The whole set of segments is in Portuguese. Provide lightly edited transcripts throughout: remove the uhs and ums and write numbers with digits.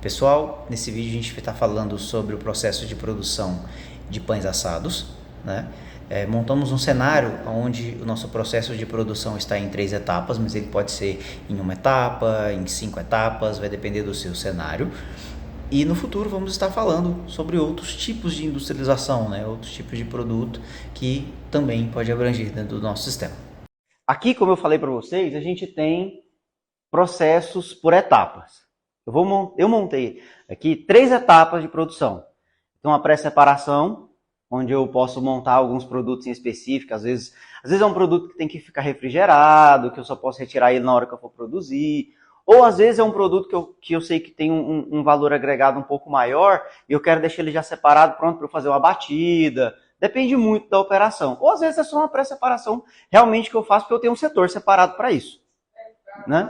Pessoal, nesse vídeo a gente vai estar falando sobre o processo de produção de pães assados, né? Montamos um cenário onde o nosso processo de produção está em 3 etapas, mas ele pode ser em 1 etapa, em 5 etapas, vai depender do seu cenário. E no futuro vamos estar falando sobre outros tipos de industrialização, né? Outros tipos de produto que também pode abranger dentro do nosso sistema. Aqui, como eu falei para vocês, a gente tem processos por etapas. Eu montei aqui 3 etapas de produção. Então, a pré-separação, onde eu posso montar alguns produtos em específico. Às vezes é um produto que tem que ficar refrigerado, que eu só posso retirar ele na hora que eu for produzir. Ou às vezes é um produto que eu sei que tem um valor agregado um pouco maior e eu quero deixar ele já separado, pronto para eu fazer uma batida. Depende muito da operação. Ou às vezes é só uma pré-separação realmente que eu faço porque eu tenho um setor separado para isso. Né?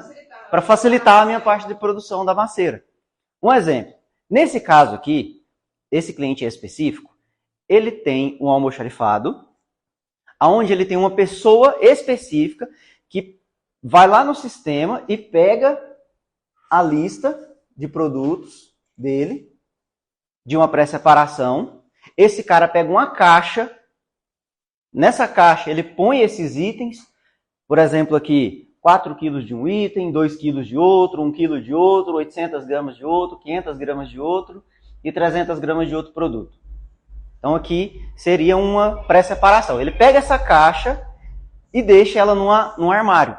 Para facilitar a minha parte de produção da maceira. Um exemplo. Nesse caso aqui, esse cliente específico, ele tem um almoxarifado, onde ele tem uma pessoa específica que vai lá no sistema e pega a lista de produtos dele, de uma pré-separação. Esse cara pega uma caixa, nessa caixa ele põe esses itens, por exemplo aqui, 4 quilos de um item, 2 quilos de outro, 1 quilo de outro, 800 gramas de outro, 500 gramas de outro e 300 gramas de outro produto. Então aqui seria uma pré-separação. Ele pega essa caixa e deixa ela num armário.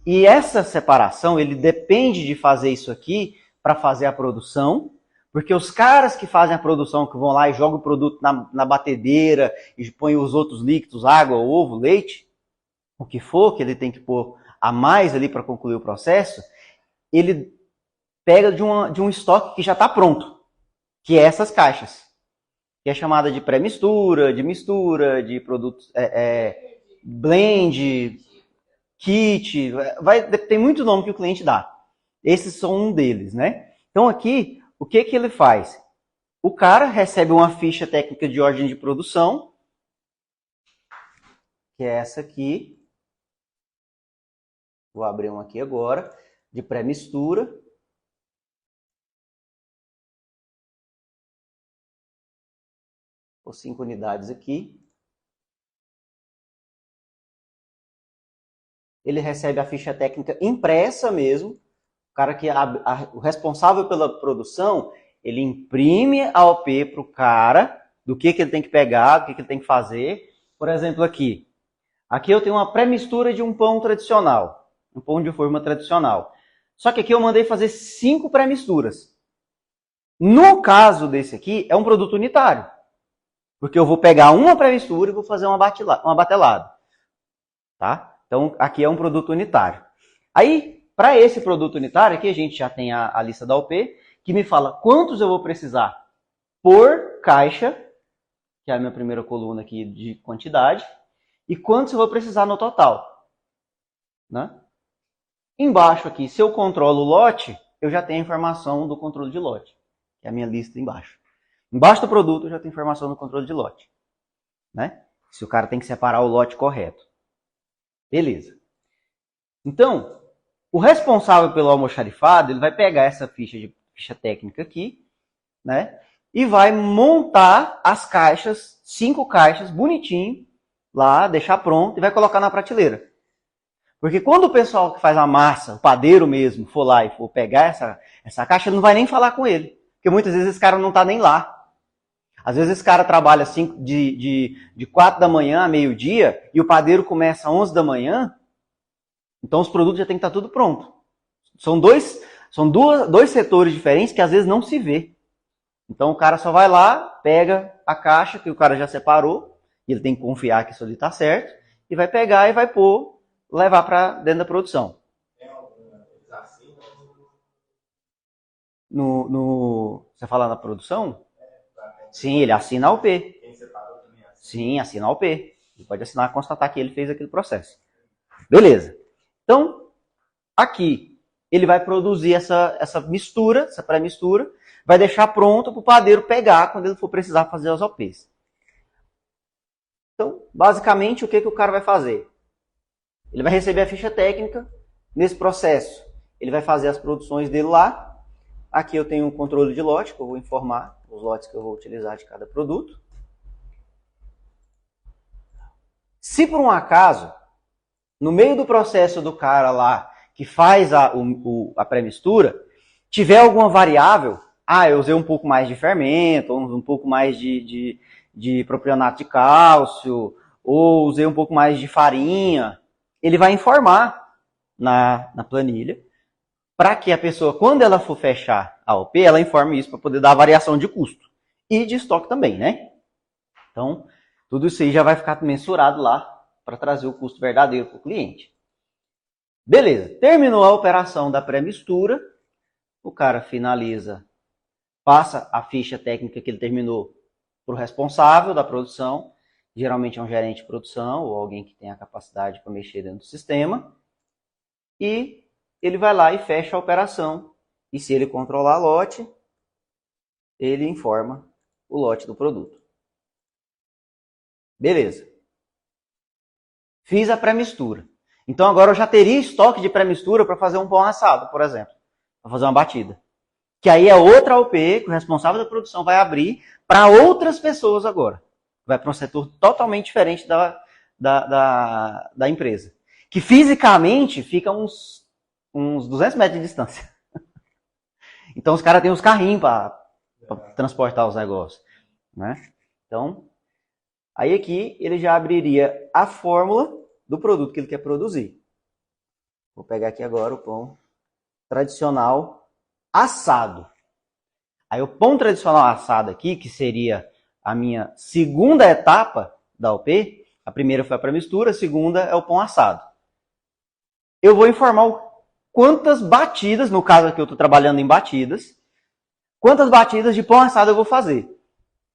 E essa separação, ele depende de fazer isso aqui para fazer a produção, porque os caras que fazem a produção, que vão lá e jogam o produto na batedeira e põem os outros líquidos, água, ovo, leite, o que for que ele tem que pôr a mais ali para concluir o processo, ele pega de um estoque que já está pronto, que é essas caixas, que é chamada de pré-mistura, de mistura, de produtos blend, kit, tem muito nome que o cliente dá. Esses são um deles, né? Então aqui, o que ele faz? O cara recebe uma ficha técnica de ordem de produção, que é essa aqui. Vou abrir uma aqui agora, de pré-mistura. Por 5 unidades aqui. Ele recebe a ficha técnica impressa mesmo. O cara que o responsável pela produção, ele imprime a OP para o cara, do que ele tem que pegar, do que ele tem que fazer. Por exemplo, aqui. Aqui eu tenho uma pré-mistura de um pão tradicional. Um pão de forma tradicional. Só que aqui eu mandei fazer 5 pré-misturas. No caso desse aqui, é um produto unitário. Porque eu vou pegar uma pré-mistura e vou fazer uma batelada. Tá? Então, aqui é um produto unitário. Aí, para esse produto unitário, aqui a gente já tem a lista da OP, que me fala quantos eu vou precisar por caixa, que é a minha primeira coluna aqui de quantidade, e quantos eu vou precisar no total. Né? Embaixo aqui, se eu controlo o lote, eu já tenho a informação do controle de lote, que é a minha lista embaixo. Embaixo do produto eu já tenho informação do controle de lote. Né? Se o cara tem que separar o lote correto. Beleza. Então, o responsável pelo almoxarifado, ele vai pegar essa ficha técnica aqui, né? E vai montar as caixas, 5 caixas, bonitinho, lá, deixar pronto e vai colocar na prateleira. Porque quando o pessoal que faz a massa, o padeiro mesmo, for lá e for pegar essa caixa, ele não vai nem falar com ele. Porque muitas vezes esse cara não está nem lá. Às vezes esse cara trabalha de 4 da manhã a meio-dia e o padeiro começa às 11 da manhã, então os produtos já tem que estar tudo pronto. São dois setores diferentes que às vezes não se vê. Então o cara só vai lá, pega a caixa que o cara já separou, e ele tem que confiar que isso ali está certo, e vai pegar e vai pôr, levar para dentro da produção. Você fala na produção? Sim, ele assina a OP. Sim, assina a OP. Ele pode assinar, constatar que ele fez aquele processo. Beleza. Então, aqui, ele vai produzir essa mistura, essa pré-mistura, vai deixar pronto para o padeiro pegar quando ele for precisar fazer as OPs. Então, basicamente, o que o cara vai fazer? Ele vai receber a ficha técnica. Nesse processo, ele vai fazer as produções dele lá. Aqui eu tenho um controle de lote, que eu vou informar os lotes que eu vou utilizar de cada produto. Se por um acaso, no meio do processo do cara lá, que faz a pré-mistura, tiver alguma variável, eu usei um pouco mais de fermento, um pouco mais de propionato de cálcio, ou usei um pouco mais de farinha, ele vai informar na planilha, para que a pessoa, quando ela for fechar a OP, ela informe isso para poder dar a variação de custo. E de estoque também, né? Então, tudo isso aí já vai ficar mensurado lá para trazer o custo verdadeiro para o cliente. Beleza, terminou a operação da pré-mistura, o cara finaliza, passa a ficha técnica que ele terminou para o responsável da produção, geralmente é um gerente de produção ou alguém que tem a capacidade para mexer dentro do sistema, e ele vai lá e fecha a operação. E se ele controlar lote, ele informa o lote do produto. Beleza. Fiz a pré-mistura. Então agora eu já teria estoque de pré-mistura para fazer um pão assado, por exemplo. Para fazer uma batida. Que aí é outra OP que o responsável da produção vai abrir para outras pessoas agora. Vai para um setor totalmente diferente da empresa. Que fisicamente fica uns 200 metros de distância. Então os caras têm os carrinhos para transportar os negócios. Né? Então, aí aqui ele já abriria a fórmula do produto que ele quer produzir. Vou pegar aqui agora o pão tradicional assado. Aí o pão tradicional assado aqui, que seria a minha segunda etapa da OP, a primeira foi a pré-mistura, a segunda é o pão assado. Eu vou informar quantas batidas, no caso aqui eu estou trabalhando em batidas, quantas batidas de pão assado eu vou fazer.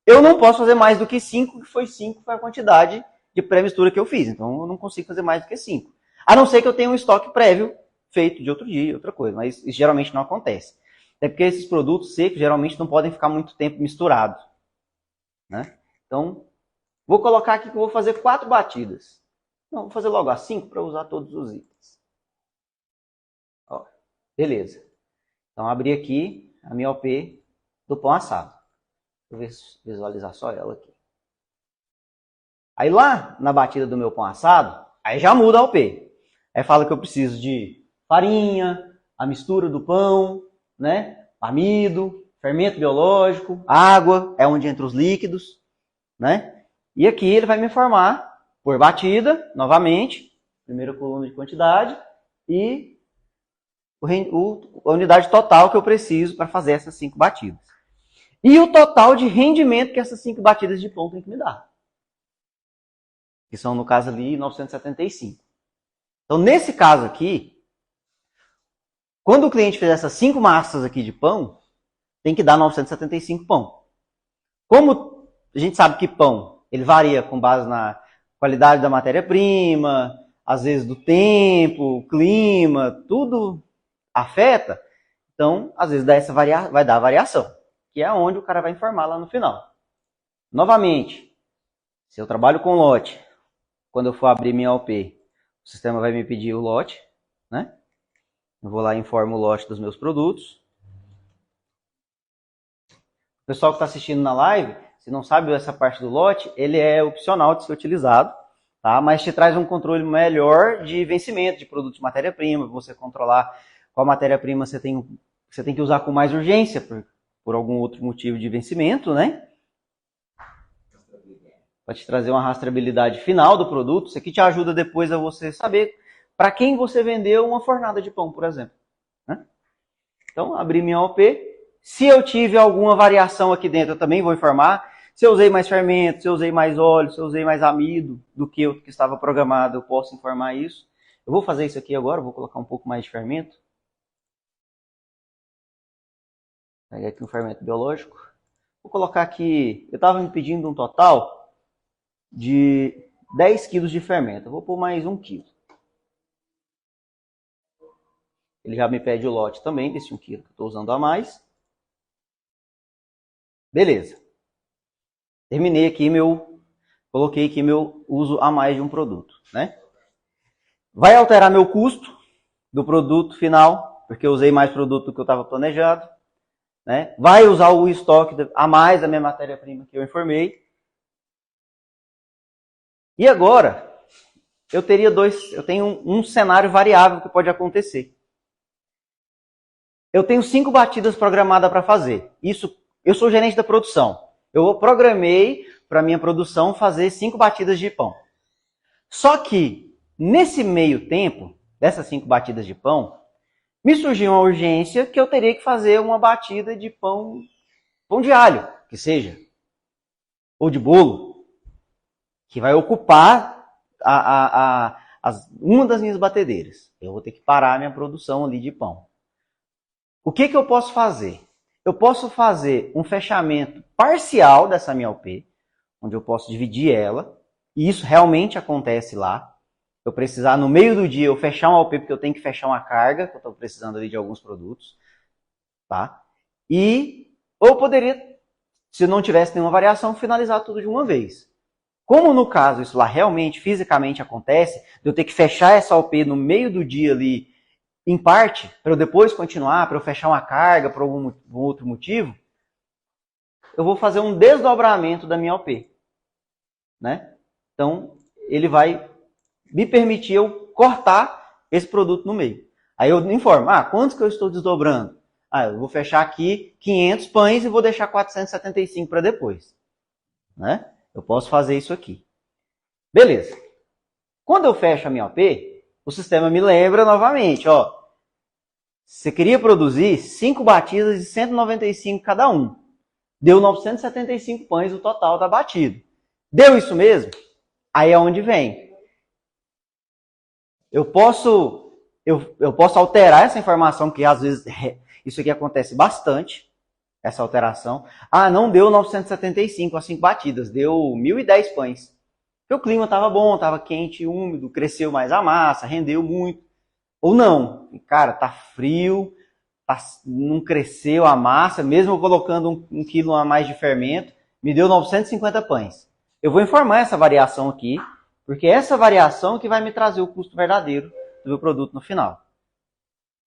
Eu não posso fazer mais do que 5, que foi 5 foi a quantidade de pré-mistura que eu fiz. Então eu não consigo fazer mais do que 5. A não ser que eu tenha um estoque prévio feito de outro dia, outra coisa. Mas isso geralmente não acontece. Até porque esses produtos secos geralmente não podem ficar muito tempo misturados. Né? Então, vou colocar aqui que eu vou fazer 4 batidas. Não, vou fazer logo as 5 para usar todos os itens. Ó, beleza. Então, abri aqui a minha OP do pão assado. Deixa eu visualizar só ela aqui. Aí lá na batida do meu pão assado, aí já muda a OP. Aí fala que eu preciso de farinha, a mistura do pão, né? Amido, fermento biológico, água, é onde entra os líquidos, né? E aqui ele vai me informar por batida, novamente, primeira coluna de quantidade e a unidade total que eu preciso para fazer essas 5 batidas. E o total de rendimento que essas 5 batidas de pão tem que me dar. Que são, no caso ali, 975. Então, nesse caso aqui, quando o cliente fizer essas 5 massas aqui de pão, tem que dar 975 pão. Como a gente sabe que pão, ele varia com base na qualidade da matéria-prima, às vezes do tempo, clima, tudo afeta. Então, às vezes vai dar variação, que é onde o cara vai informar lá no final. Novamente, se eu trabalho com lote, quando eu for abrir minha OP, o sistema vai me pedir o lote, né? Eu vou lá e informo o lote dos meus produtos. O pessoal que está assistindo na live, se não sabe essa parte do lote, ele é opcional de ser utilizado, tá? Mas te traz um controle melhor de vencimento de produtos de matéria-prima, você controlar qual matéria-prima você tem que usar com mais urgência, por algum outro motivo de vencimento, né? Vai te trazer uma rastreabilidade final do produto. Isso aqui te ajuda depois a você saber para quem você vendeu uma fornada de pão, por exemplo. Né? Então, abri minha OP. Se eu tive alguma variação aqui dentro, eu também vou informar. Se eu usei mais fermento, se eu usei mais óleo, se eu usei mais amido do que o que estava programado, eu posso informar isso. Eu vou fazer isso aqui agora, vou colocar um pouco mais de fermento. Peguei aqui um fermento biológico. Vou colocar aqui, eu estava me pedindo um total de 10 quilos de fermento. Eu vou pôr mais 1 quilo. Ele já me pede o lote também desse 1 quilo que eu estou usando a mais. Beleza. Terminei aqui coloquei aqui meu uso a mais de um produto, né? Vai alterar meu custo do produto final, porque eu usei mais produto do que eu estava planejado. né? Vai usar o estoque a mais da minha matéria-prima que eu informei. E agora, eu tenho um cenário variável que pode acontecer. Eu tenho 5 batidas programadas para fazer. Eu sou gerente da produção. Eu programei para minha produção fazer 5 batidas de pão. Só que, nesse meio tempo, dessas 5 batidas de pão, me surgiu uma urgência que eu teria que fazer uma batida de pão de alho, que seja, ou de bolo, que vai ocupar uma das minhas batedeiras. Eu vou ter que parar a minha produção ali de pão. O que eu posso fazer? Eu posso fazer um fechamento parcial dessa minha OP, onde eu posso dividir ela, e isso realmente acontece lá. Eu precisar, no meio do dia, eu fechar uma OP, porque eu tenho que fechar uma carga, que eu estou precisando ali de alguns produtos. Tá? Ou eu poderia, se não tivesse nenhuma variação, finalizar tudo de uma vez. Como no caso isso lá realmente, fisicamente acontece, de eu ter que fechar essa OP no meio do dia ali, em parte, para eu depois continuar, para eu fechar uma carga por algum outro motivo, eu vou fazer um desdobramento da minha OP. Né? Então, ele vai me permitir eu cortar esse produto no meio. Aí eu informo, quantos que eu estou desdobrando? Eu vou fechar aqui 500 pães e vou deixar 475 para depois. Né? Eu posso fazer isso aqui. Beleza. Quando eu fecho a minha OP, o sistema me lembra novamente, você queria produzir 5 batidas de 195 cada um. Deu 975 pães o total da batida. Deu isso mesmo? Aí é onde vem. Eu posso alterar essa informação, que às vezes isso aqui acontece bastante, essa alteração. Não deu 975 as 5 batidas, deu 1.010 pães. Porque o clima estava bom, estava quente, úmido, cresceu mais a massa, rendeu muito. Ou não, cara, tá frio, não cresceu a massa, mesmo colocando 1 quilo a mais de fermento, me deu 950 pães. Eu vou informar essa variação aqui, porque essa variação que vai me trazer o custo verdadeiro do meu produto no final.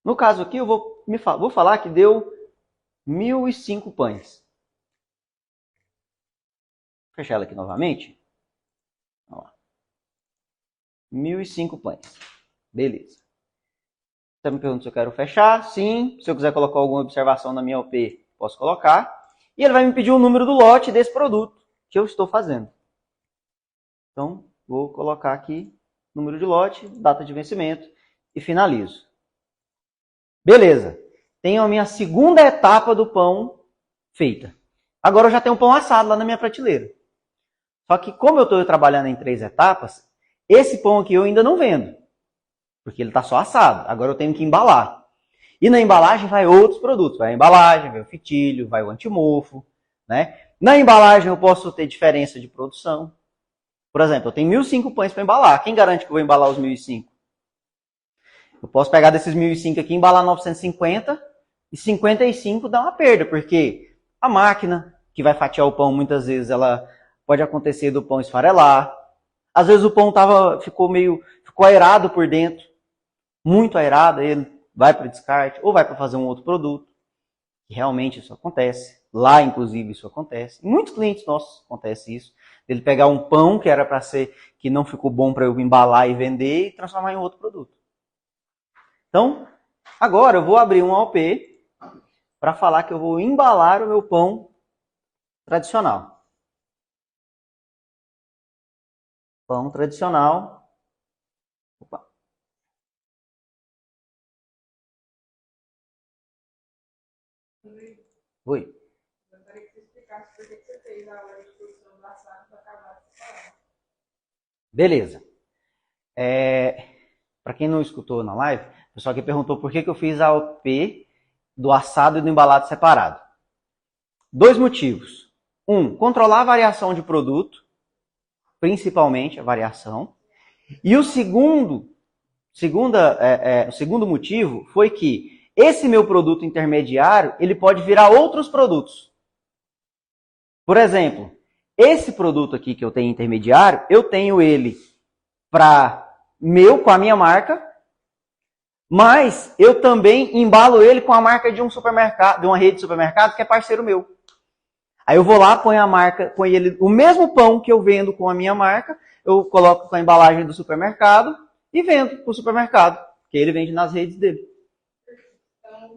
No caso aqui, eu vou falar que deu 1.005 pães. Vou fechar ela aqui novamente. 1.005 pães. Beleza. Você me pergunta se eu quero fechar. Sim. Se eu quiser colocar alguma observação na minha OP, posso colocar. E ele vai me pedir o número do lote desse produto que eu estou fazendo. Então, vou colocar aqui número de lote, data de vencimento e finalizo. Beleza. Tenho a minha segunda etapa do pão feita. Agora eu já tenho um pão assado lá na minha prateleira. Só que como eu estou trabalhando em 3 etapas, esse pão aqui eu ainda não vendo. Porque ele está só assado. Agora eu tenho que embalar. E na embalagem vai outros produtos. Vai a embalagem, vai o fitilho, vai o antimofo. Né? Na embalagem eu posso ter diferença de produção. Por exemplo, eu tenho 1.005 pães para embalar. Quem garante que eu vou embalar os 1.005? Eu posso pegar desses 1.005 aqui, embalar 950 e 55 dá uma perda, porque a máquina que vai fatiar o pão, muitas vezes, ela pode acontecer do pão esfarelar. Às vezes o pão ficou aerado por dentro, muito aerado, aí ele vai para o descarte ou vai para fazer um outro produto. E realmente isso acontece. Lá, inclusive, isso acontece. Em muitos clientes nossos acontece isso. Ele pegar um pão que era para ser, que não ficou bom para eu embalar e vender e transformar em outro produto. Então, agora eu vou abrir um OP para falar que eu vou embalar o meu pão tradicional. Pão tradicional. Opa. Oi. Eu gostaria que você explicasse por que você fez a hora de produção do assado para acabar separado. Beleza. Para quem não escutou na live, o pessoal aqui perguntou por que eu fiz a OP do assado e do embalado separado. 2 motivos. 1, controlar a variação de produto, principalmente a variação. E o segundo motivo foi que esse meu produto intermediário, ele pode virar outros produtos. Por exemplo, esse produto aqui que eu tenho intermediário, eu tenho ele com a minha marca, Mas eu também embalo ele com a marca de um supermercado, de uma rede de supermercado que é parceiro meu. Aí eu vou lá, ponho a marca, ponho ele, o mesmo pão que eu vendo com a minha marca, eu coloco com a embalagem do supermercado e vendo para o supermercado, que ele vende nas redes dele.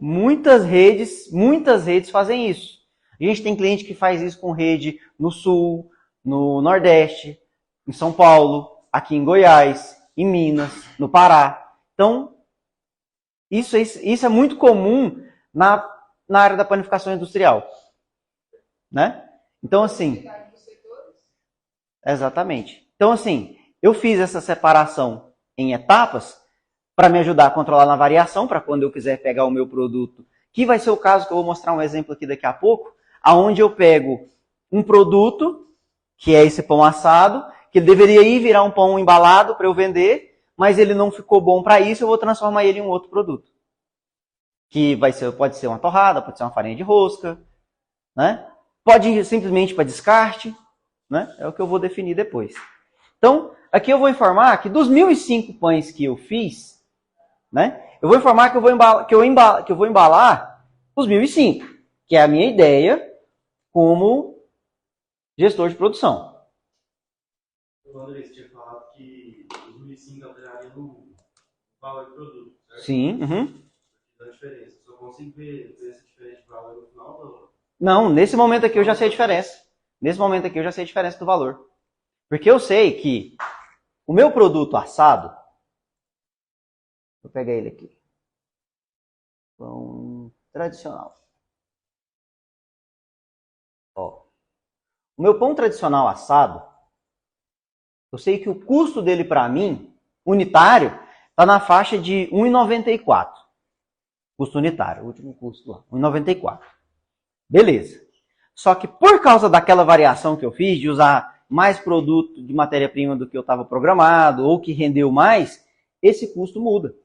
Muitas redes fazem isso. A gente tem cliente que faz isso com rede no Sul, no Nordeste, em São Paulo, aqui em Goiás, em Minas, no Pará. Então, isso é muito comum na área da panificação industrial. Né? Então, assim... Exatamente. Então, assim, eu fiz essa separação em etapas para me ajudar a controlar na variação, para quando eu quiser pegar o meu produto, que vai ser o caso que eu vou mostrar um exemplo aqui daqui a pouco, aonde eu pego um produto, que é esse pão assado, que ele deveria ir virar um pão embalado para eu vender, mas ele não ficou bom para isso, eu vou transformar ele em um outro produto. Que pode ser uma torrada, pode ser uma farinha de rosca, né? Pode ir simplesmente para descarte, né? É o que eu vou definir depois. Então, aqui eu vou informar que dos 1.005 pães que eu fiz, né? Eu vou informar que eu vou embalar os 1.005, que é a minha ideia como gestor de produção. O André, você tinha falado que os 1.005 alteraria no valor do produto, certo? Sim. Uhum. Da diferença. Só consigo ver essa diferença de valor no final do... Não, nesse momento aqui eu já sei a diferença. Nesse momento aqui eu já sei a diferença do valor. Porque eu sei que o meu produto assado, vou pegar ele aqui, pão tradicional. Ó, o meu pão tradicional assado, eu sei que o custo dele para mim, unitário, está na faixa de R$ 1,94. Custo unitário, o último custo lá, R$ 1,94. Beleza. Só que por causa daquela variação que eu fiz, de usar mais produto de matéria-prima do que eu estava programado, ou que rendeu mais, esse custo muda.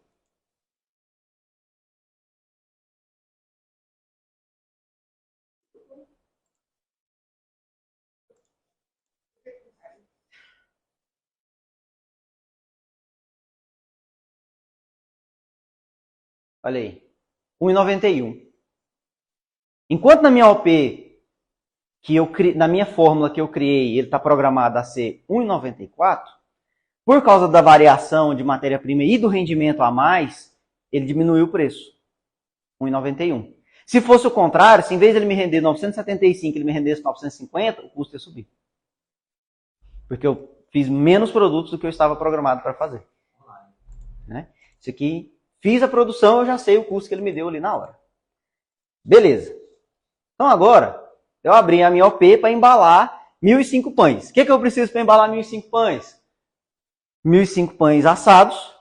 Olha aí, 1,91. Enquanto na minha OP, na minha fórmula que eu criei, ele está programado a ser 1,94, por causa da variação de matéria-prima e do rendimento a mais, ele diminuiu o preço. 1,91. Se fosse o contrário, se em vez de ele me render 975, ele me rendesse 950, o custo ia subir. Porque eu fiz menos produtos do que eu estava programado para fazer. Né? Isso aqui, fiz a produção, eu já sei o custo que ele me deu ali na hora. Beleza. Então agora, eu abri a minha OP para embalar 1.005 pães. O que eu preciso para embalar 1.005 pães? 1.005 pães assados,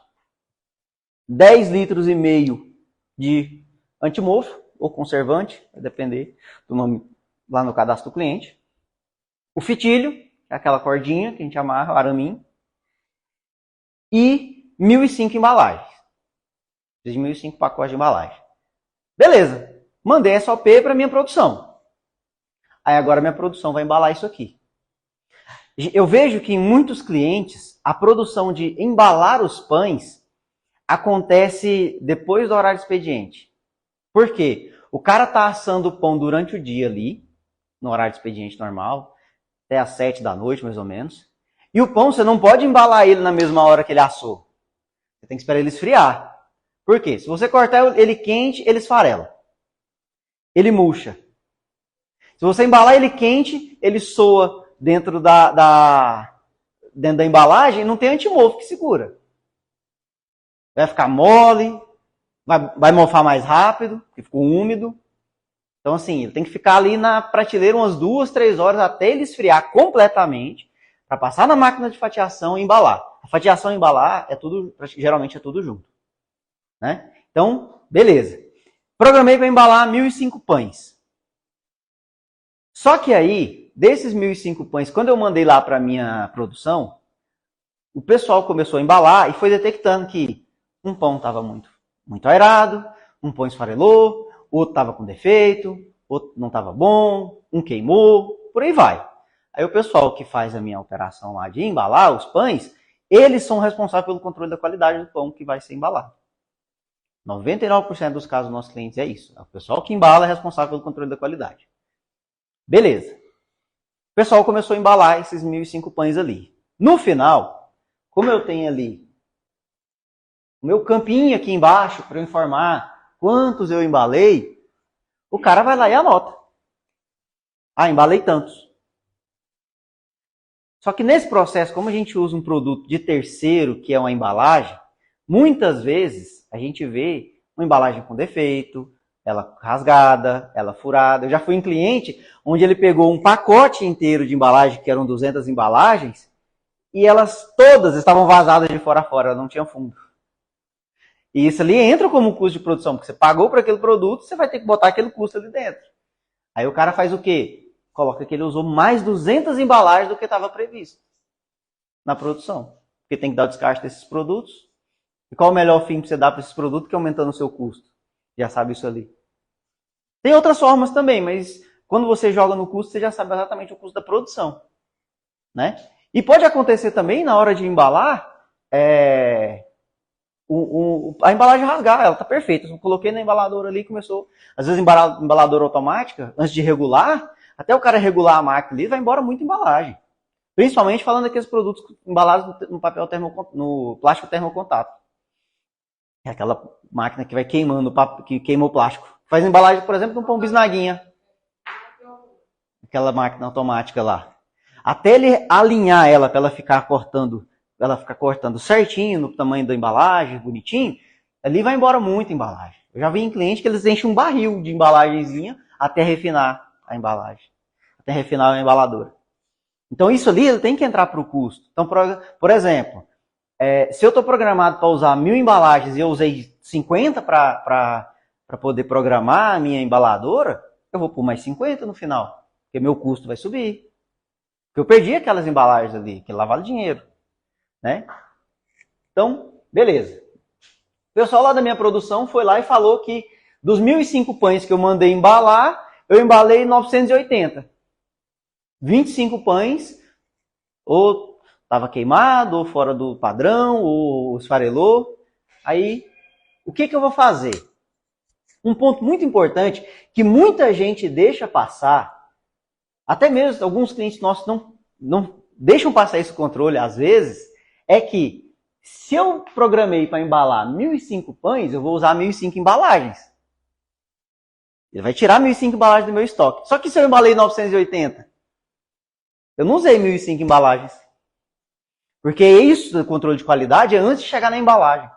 10 litros e meio de antimofo ou conservante, vai depender do nome lá no cadastro do cliente. O fitilho, que é aquela cordinha que a gente amarra, o araminho. E 1.005 embalagens. Preciso de 1.005 pacotes de embalagem. Beleza. Mandei essa OP para minha produção. Aí agora minha produção vai embalar isso aqui. Eu vejo que em muitos clientes, a produção de embalar os pães acontece depois do horário de expediente. Por quê? O cara está assando o pão durante o dia ali, no horário de expediente normal, até às 7 da noite, mais ou menos. E o pão, você não pode embalar ele na mesma hora que ele assou. Você tem que esperar ele esfriar. Por quê? Se você cortar ele quente, ele esfarela. Ele murcha. Se você embalar ele quente, ele soa dentro da embalagem e não tem antimofo que segura. Vai ficar mole, vai mofar mais rápido, porque ficou úmido. Então, assim, ele tem que ficar ali na prateleira umas 2, 3 horas até ele esfriar completamente, para passar na máquina de fatiação e embalar. A fatiação e embalar geralmente é tudo junto. Né? Então, beleza. Programei para embalar 1.005 pães. Só que aí, desses 1.005 pães, quando eu mandei lá para a minha produção, o pessoal começou a embalar e foi detectando que um pão estava muito aerado, um pão esfarelou, outro estava com defeito, outro não estava bom, um queimou, por aí vai. Aí o pessoal que faz a minha operação lá de embalar os pães, eles são responsáveis pelo controle da qualidade do pão que vai ser embalado. 99% dos casos dos nossos clientes é isso. O pessoal que embala é responsável pelo controle da qualidade. Beleza. O pessoal começou a embalar esses 1.005 pães ali. No final, como eu tenho ali o meu campinho aqui embaixo para eu informar quantos eu embalei, o cara vai lá e anota. Ah, embalei tantos. Só que nesse processo, como a gente usa um produto de terceiro, que é uma embalagem, muitas vezes a gente vê uma embalagem com defeito, ela rasgada, ela furada. Eu já fui em cliente onde ele pegou um pacote inteiro de embalagem, que eram 200 embalagens, e elas todas estavam vazadas de fora a fora, não tinha fundo. E isso ali entra como custo de produção, porque você pagou por aquele produto, você vai ter que botar aquele custo ali dentro. Aí o cara faz o quê? Coloca que ele usou mais 200 embalagens do que estava previsto na produção. Porque tem que dar o descarte desses produtos. E qual o melhor fim para você dar para esses produtos que aumentando o seu custo? Já sabe isso ali. Tem outras formas também, mas quando você joga no custo, você já sabe exatamente o custo da produção. Né? E pode acontecer também, na hora de embalar, a embalagem rasgar, ela está perfeita. Eu coloquei na embaladora ali e começou... Às vezes, embaladora automática, antes de regular, até o cara regular a máquina ali, vai embora muita embalagem. Principalmente falando daqueles produtos embalados no papel no plástico termocontato. É aquela máquina que vai queimando, que queima o plástico. Faz embalagem, por exemplo, de um pão bisnaguinha. Aquela máquina automática lá. Até ele alinhar ela para ela ficar cortando certinho no tamanho da embalagem, bonitinho, ali vai embora muita embalagem. Eu já vi em cliente que eles enchem um barril de embalagenzinha até refinar a embalagem. Até refinar a embaladora. Então isso ali ele tem que entrar para o custo. Então, por exemplo, se eu estou programado para usar 1.000 embalagens e eu usei 50 para poder programar a minha embaladora, eu vou pôr mais 50 no final. Porque meu custo vai subir. Porque eu perdi aquelas embalagens ali, que lá vale dinheiro. Né? Então, beleza. O pessoal lá da minha produção foi lá e falou que dos 1.005 pães que eu mandei embalar, eu embalei 980. 25 pães, ou estava queimado, ou fora do padrão, ou esfarelou. Aí, o que eu vou fazer? Um ponto muito importante que muita gente deixa passar, até mesmo alguns clientes nossos não deixam passar esse controle às vezes, é que se eu programei para embalar 1.005 pães, eu vou usar 1.005 embalagens. Ele vai tirar 1.005 embalagens do meu estoque. Só que se eu embalei 980, eu não usei 1.005 embalagens. Porque isso do controle de qualidade é antes de chegar na embalagem.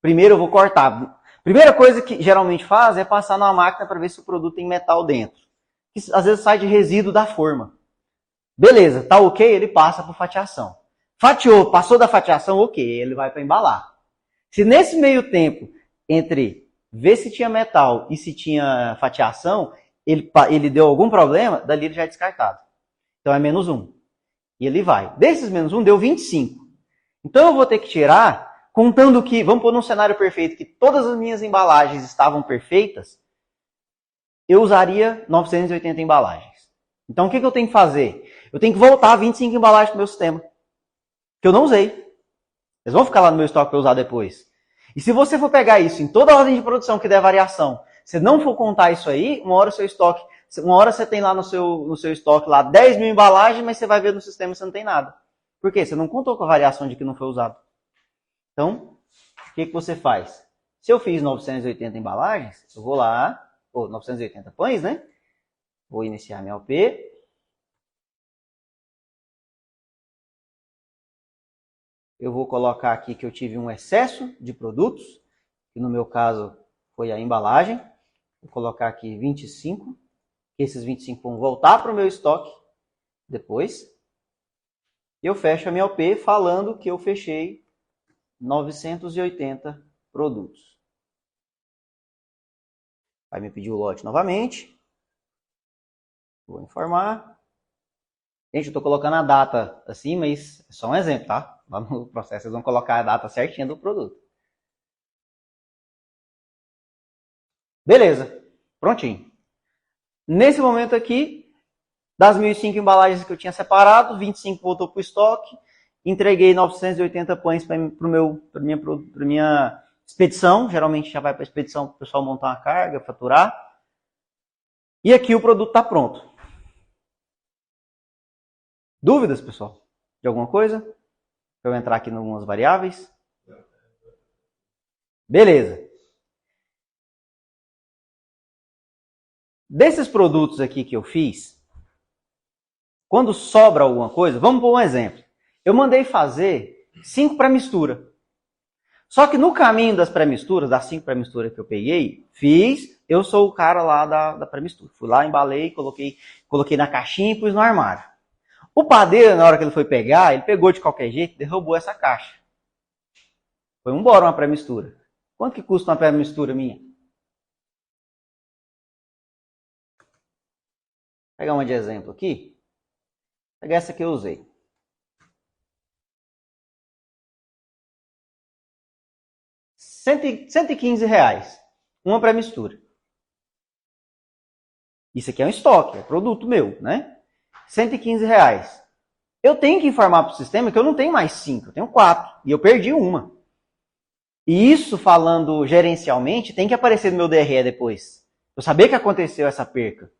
Primeiro eu vou cortar. Primeira coisa que geralmente faz é passar numa máquina para ver se o produto tem metal dentro. Que às vezes sai de resíduo da forma. Beleza, tá ok, ele passa por fatiação. Fatiou, passou da fatiação, ok, ele vai para embalar. Se nesse meio tempo, entre ver se tinha metal e se tinha fatiação, ele deu algum problema, dali ele já é descartado. Então é -1. E ele vai. Desses -1 deu 25. Então eu vou ter que tirar, contando que, vamos pôr num cenário perfeito, que todas as minhas embalagens estavam perfeitas, eu usaria 980 embalagens. Então o que eu tenho que fazer? Eu tenho que voltar 25 embalagens para o meu sistema. Que eu não usei. Eles vão ficar lá no meu estoque para eu usar depois. E se você for pegar isso em toda a ordem de produção que der variação, se não for contar isso aí, uma hora você tem lá no seu estoque lá 10.000 embalagens, mas você vai ver no sistema e você não tem nada. Por quê? Você não contou com a variação de que não foi usado. Então, o que você faz? Se eu fiz 980 embalagens, eu vou lá, ou 980 pães, né? Vou iniciar minha OP. Eu vou colocar aqui que eu tive um excesso de produtos, que no meu caso foi a embalagem. Vou colocar aqui 25, que esses 25 vão voltar para o meu estoque depois. Eu fecho a minha OP falando que eu fechei 980 produtos. Vai me pedir o lote novamente. Vou informar. Gente, eu estou colocando a data assim, mas é só um exemplo, tá? Lá no processo vocês vão colocar a data certinha do produto. Beleza, prontinho. Nesse momento aqui, das 1.005 embalagens que eu tinha separado, 25 voltou para o estoque, entreguei 980 pães para Expedição, geralmente já vai para a expedição para o pessoal montar uma carga, faturar. E aqui o produto está pronto. Dúvidas, pessoal? De alguma coisa? Para eu entrar aqui em algumas variáveis. Beleza. Desses produtos aqui que eu fiz, quando sobra alguma coisa, vamos por um exemplo. Eu mandei fazer 5 pré-mistura. Só que no caminho das pré-misturas, das 5 pré-misturas que eu peguei, fiz, eu sou o cara lá da pré-mistura. Fui lá, embalei, coloquei na caixinha e pus no armário. O padeiro, na hora que ele foi pegar, ele pegou de qualquer jeito, derrubou essa caixa. Foi embora uma pré-mistura. Quanto que custa uma pré-mistura minha? Vou pegar uma de exemplo aqui. Vou pegar essa que eu usei. R$115. Uma pré-mistura. Isso aqui é um estoque, é produto meu, né? R$115. Eu tenho que informar para o sistema que eu não tenho mais 5, eu tenho 4. E eu perdi uma. E isso, falando gerencialmente, tem que aparecer no meu DRE depois. Eu saber que aconteceu essa perca.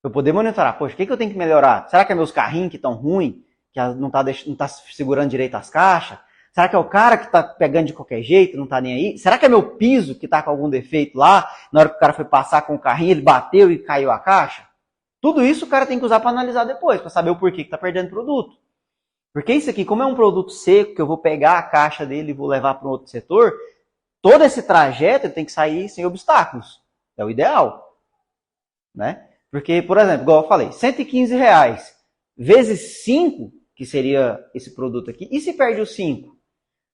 Eu poder monitorar. Poxa, o que eu tenho que melhorar? Será que é meus carrinhos que estão ruins? Que não tá segurando direito as caixas? Será que é o cara que está pegando de qualquer jeito, não está nem aí? Será que é meu piso que está com algum defeito lá? Na hora que o cara foi passar com o carrinho, ele bateu e caiu a caixa? Tudo isso o cara tem que usar para analisar depois, para saber o porquê que está perdendo produto. Porque isso aqui, como é um produto seco, que eu vou pegar a caixa dele e vou levar para um outro setor, todo esse trajeto tem que sair sem obstáculos. É o ideal. Né? Porque, por exemplo, igual eu falei, R$115 vezes 5, que seria esse produto aqui, e se perde os 5?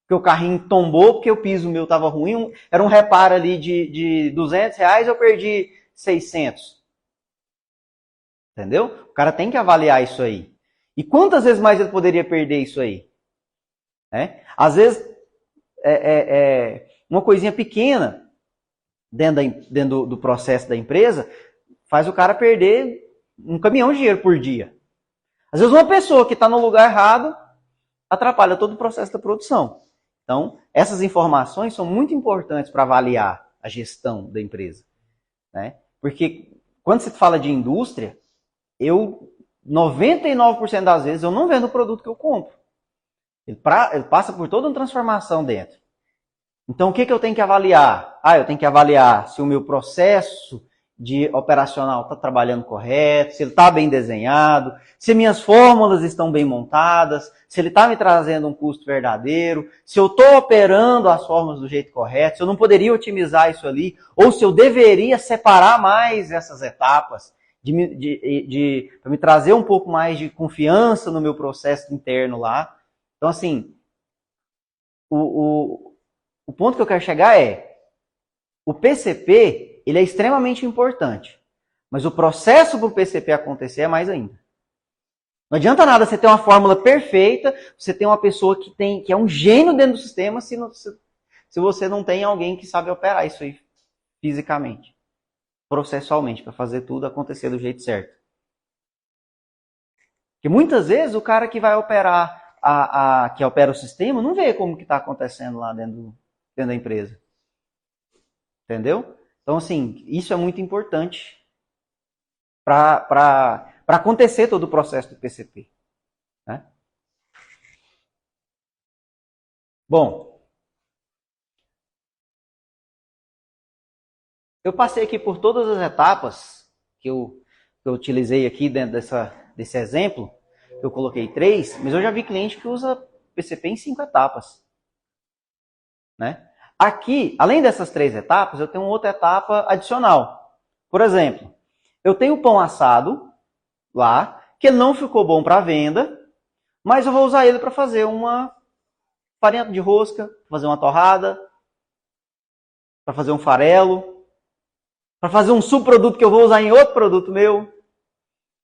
Porque o carrinho tombou, porque o piso meu estava ruim, era um reparo ali de R$200, eu perdi 600. Entendeu? O cara tem que avaliar isso aí. E quantas vezes mais ele poderia perder isso aí? Às vezes, uma coisinha pequena dentro do processo da empresa faz o cara perder um caminhão de dinheiro por dia. Às vezes uma pessoa que está no lugar errado atrapalha todo o processo da produção. Então, essas informações são muito importantes para avaliar a gestão da empresa. Né? Porque quando se fala de indústria, 99% das vezes eu não vendo o produto que eu compro. Ele passa por toda uma transformação dentro. Então, o que eu tenho que avaliar? Eu tenho que avaliar se o meu processo de operacional está trabalhando correto, se ele está bem desenhado, se minhas fórmulas estão bem montadas, se ele está me trazendo um custo verdadeiro, se eu estou operando as fórmulas do jeito correto, se eu não poderia otimizar isso ali, ou se eu deveria separar mais essas etapas, para me trazer um pouco mais de confiança no meu processo interno lá. Então, assim, o ponto que eu quero chegar é, o PCP, ele é extremamente importante. Mas o processo para o PCP acontecer é mais ainda. Não adianta nada você ter uma fórmula perfeita, você ter uma pessoa que é um gênio dentro do sistema, se você não tem alguém que sabe operar isso aí fisicamente, processualmente, para fazer tudo acontecer do jeito certo. Porque muitas vezes o cara que vai operar, que opera o sistema, não vê como que está acontecendo lá dentro da empresa. Entendeu? Então, assim, isso é muito importante para acontecer todo o processo do PCP. Né? Bom, eu passei aqui por todas as etapas que eu utilizei aqui dentro desse exemplo. Eu coloquei 3, mas eu já vi cliente que usa PCP em 5 etapas. Né? Aqui, além dessas 3 etapas, eu tenho outra etapa adicional. Por exemplo, eu tenho o pão assado lá, que ele não ficou bom para venda, mas eu vou usar ele para fazer uma farinha de rosca, para fazer uma torrada, para fazer um farelo, para fazer um subproduto que eu vou usar em outro produto meu.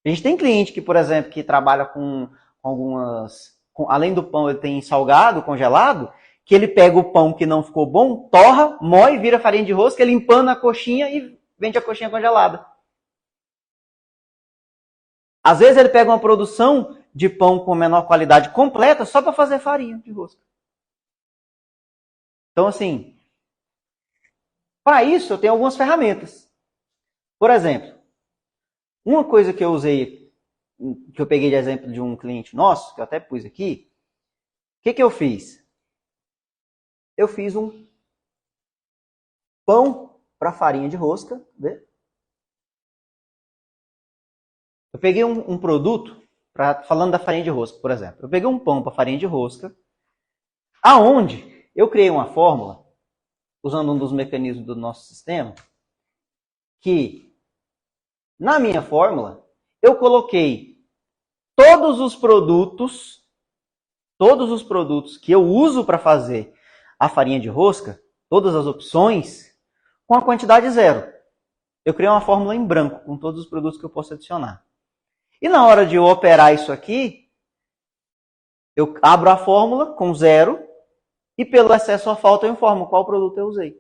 A gente tem cliente que, por exemplo, que trabalha com algumas... além do pão, ele tem salgado, congelado, que ele pega o pão que não ficou bom, torra, moe, vira farinha de rosca, ele empana a coxinha e vende a coxinha congelada. Às vezes ele pega uma produção de pão com menor qualidade completa só para fazer farinha de rosca. Então, assim, Para isso, eu tenho algumas ferramentas. Por exemplo, uma coisa que eu usei, que eu peguei de exemplo de um cliente nosso, que eu até pus aqui, o que eu fiz? Eu fiz um pão para farinha de rosca. Né? Eu peguei um produto, falando da farinha de rosca, por exemplo. Eu peguei um pão para farinha de rosca, aonde eu criei uma fórmula, usando um dos mecanismos do nosso sistema, que na minha fórmula eu coloquei todos os produtos que eu uso para fazer a farinha de rosca, todas as opções, com a quantidade zero. Eu criei uma fórmula em branco com todos os produtos que eu posso adicionar. E na hora de eu operar isso aqui, eu abro a fórmula com zero e pelo excesso ou falta eu informo qual produto eu usei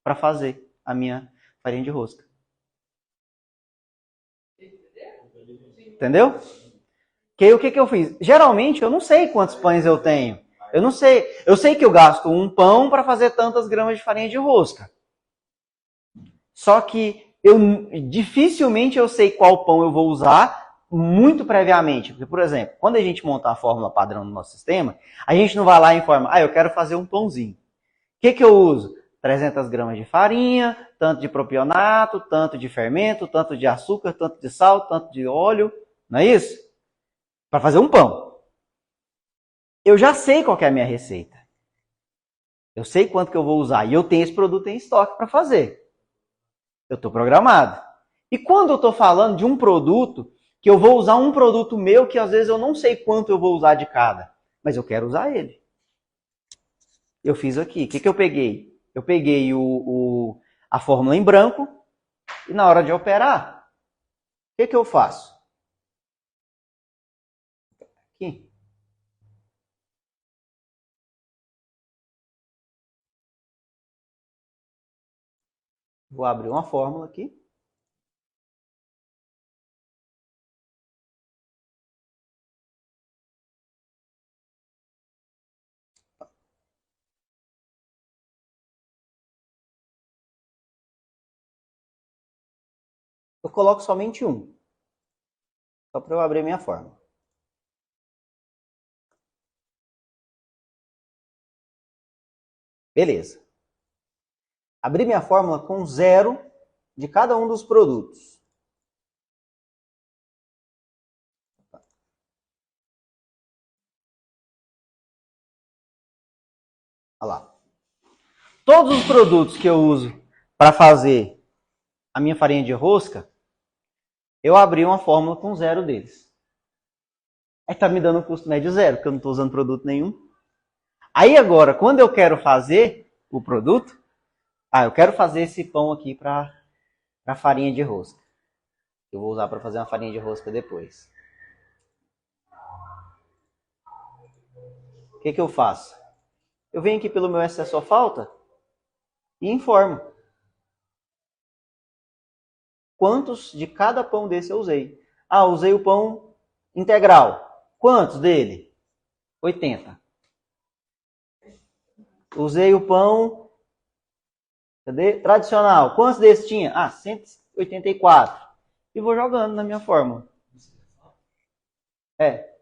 para fazer a minha farinha de rosca. Entendeu? Que o que eu fiz? Geralmente eu não sei quantos pães eu tenho. Eu não sei. Eu sei que eu gasto um pão para fazer tantas gramas de farinha de rosca. Só que dificilmente eu sei qual pão eu vou usar muito previamente. Porque, por exemplo, quando a gente monta a fórmula padrão no nosso sistema, a gente não vai lá e informa, eu quero fazer um pãozinho. O que eu uso? 300 gramas de farinha, tanto de propionato, tanto de fermento, tanto de açúcar, tanto de sal, tanto de óleo. Não é isso? Para fazer um pão. Eu já sei qual que é a minha receita. Eu sei quanto que eu vou usar. E eu tenho esse produto em estoque para fazer. Eu estou programado. E quando eu estou falando de um produto, que eu vou usar um produto meu, que às vezes eu não sei quanto eu vou usar de cada, mas eu quero usar ele. Eu fiz aqui. O que eu peguei? Eu peguei a fórmula em branco e na hora de operar, o que eu faço? Aqui. Vou abrir uma fórmula aqui. Eu coloco somente um. Só para eu abrir minha fórmula. Beleza. Abri minha fórmula com zero de cada um dos produtos. Olha lá. Todos os produtos que eu uso para fazer a minha farinha de rosca, eu abri uma fórmula com zero deles. Aí está me dando um custo médio zero, porque eu não estou usando produto nenhum. Aí agora, quando eu quero fazer o produto, eu quero fazer esse pão aqui para farinha de rosca. Eu vou usar para fazer uma farinha de rosca depois. O que eu faço? Eu venho aqui pelo meu excesso ou falta e informo quantos de cada pão desse eu usei. Usei o pão integral. Quantos dele? 80. Usei o pão tradicional. Quantos desses tinha? 184. E vou jogando na minha fórmula.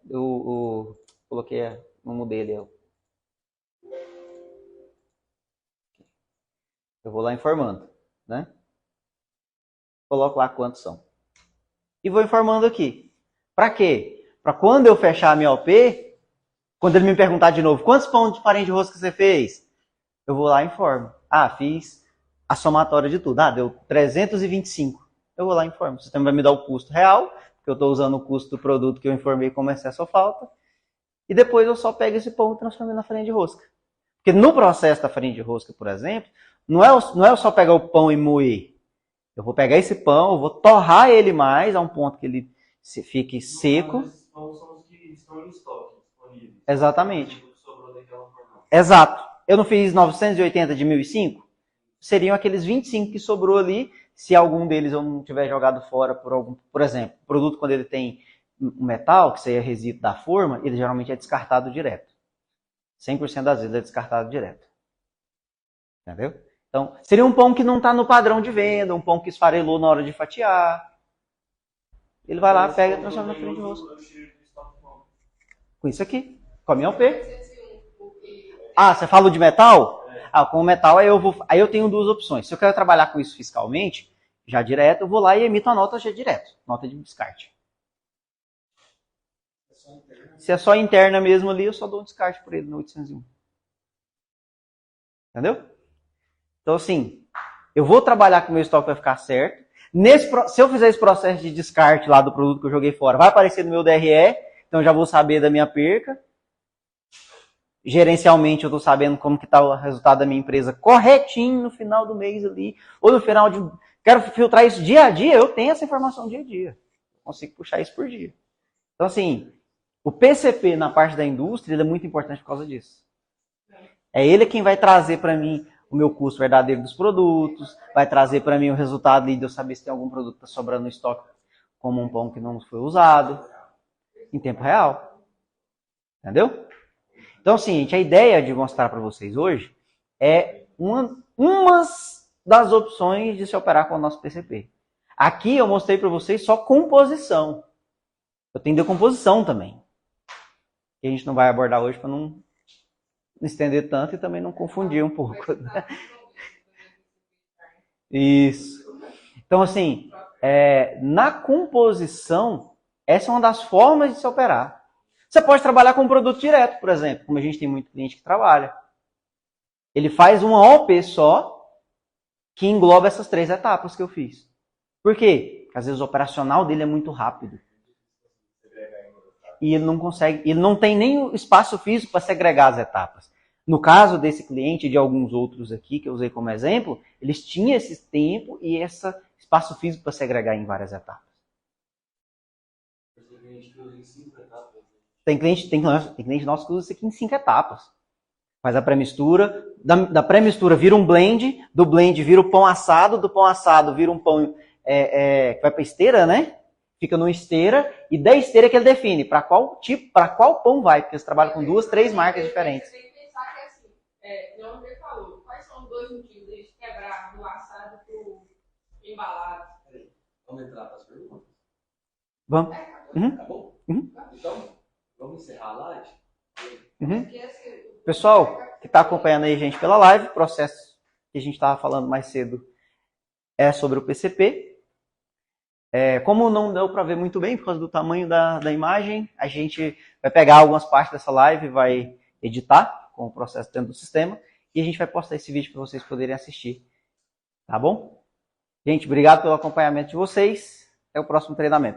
Eu coloquei, não mudei ali. Eu vou lá informando, né? Coloco lá quantos são. E vou informando aqui. Para quê? Para quando eu fechar a minha OP, quando ele me perguntar de novo, quantos pão de farinha de rosca você fez? Eu vou lá e informo. Fiz a somatória de tudo. Deu 325. Eu vou lá e informo. O sistema vai me dar o custo real, porque eu estou usando o custo do produto que eu informei como excesso ou falta. E depois eu só pego esse pão e transformo na farinha de rosca. Porque no processo da farinha de rosca, por exemplo, não é só pegar o pão e moer. Eu vou pegar esse pão, eu vou torrar ele mais a um ponto que ele fique seco. Esses pães são os que estão em estoque, disponíveis. Exatamente. O que sobrou daquela forma. Exato. Eu não fiz 980 de 1005? Seriam aqueles 25 que sobrou ali, se algum deles eu não tiver jogado fora por exemplo, o produto quando ele tem um metal, que seria resíduo da forma, ele geralmente é descartado direto. 100% das vezes é descartado direto. Entendeu? Então, seria um pão que não está no padrão de venda, um pão que esfarelou na hora de fatiar. Ele vai lá, pega e transforma na frente de você. Com isso aqui, com a minha OP. Ah, você falou de metal? Ah, com o metal aí eu tenho duas opções. Se eu quero trabalhar com isso fiscalmente, já direto, eu vou lá e emito a nota já direto, nota de descarte. Se é só interna mesmo ali, eu só dou um descarte por ele no 801. Entendeu? Então, assim, eu vou trabalhar com o meu estoque para ficar certo. Se eu fizer esse processo de descarte lá do produto que eu joguei fora, vai aparecer no meu DRE, então eu já vou saber da minha perca. Gerencialmente, eu estou sabendo como que está o resultado da minha empresa corretinho no final do mês ali, ou no final de... Quero filtrar isso dia a dia, eu tenho essa informação dia a dia. Eu consigo puxar isso por dia. Então, assim, o PCP na parte da indústria ele é muito importante por causa disso. É ele quem vai trazer para mim o meu custo verdadeiro dos produtos, vai trazer para mim o resultado de eu saber se tem algum produto que está sobrando no estoque, como um pão que não foi usado, em tempo real. Entendeu? Então, assim, a ideia de mostrar para vocês hoje é umas das opções de se operar com o nosso PCP. Aqui eu mostrei para vocês só composição. Eu tenho decomposição também. Que a gente não vai abordar hoje para não estender tanto e também não confundir um pouco. Isso. Então, assim, na composição, essa é uma das formas de se operar. Você pode trabalhar com um produto direto, por exemplo, como a gente tem muito cliente que trabalha. Ele faz uma OP só, que engloba essas 3 etapas que eu fiz. Por quê? Porque às vezes o operacional dele é muito rápido. E ele não consegue, ele não tem nem o espaço físico para segregar as etapas. No caso desse cliente e de alguns outros aqui que eu usei como exemplo, eles tinham esse tempo e esse espaço físico para segregar em várias etapas. Tem cliente nosso que usa isso aqui em 5 etapas. Faz a pré-mistura, da pré-mistura vira um blend, do blend vira o pão assado, do pão assado vira um pão que vai para esteira, né? Fica numa esteira, e da esteira que ele define para qual tipo, para qual pão vai, porque você trabalha com 2, 3 marcas diferentes. Tem que pensar que assim, o André falou, quais são os 2 motivos de quebrar do assado pro embalado? Vamos entrar para as perguntas? Vamos. Acabou? Uhum. Então, vamos encerrar a live? Uhum. Pessoal que está acompanhando aí a gente pela live, o processo que a gente estava falando mais cedo é sobre o PCP. Como não deu para ver muito bem por causa do tamanho da imagem, a gente vai pegar algumas partes dessa live e vai editar com o processo dentro do sistema e a gente vai postar esse vídeo para vocês poderem assistir. Tá bom? Gente, obrigado pelo acompanhamento de vocês. Até o próximo treinamento.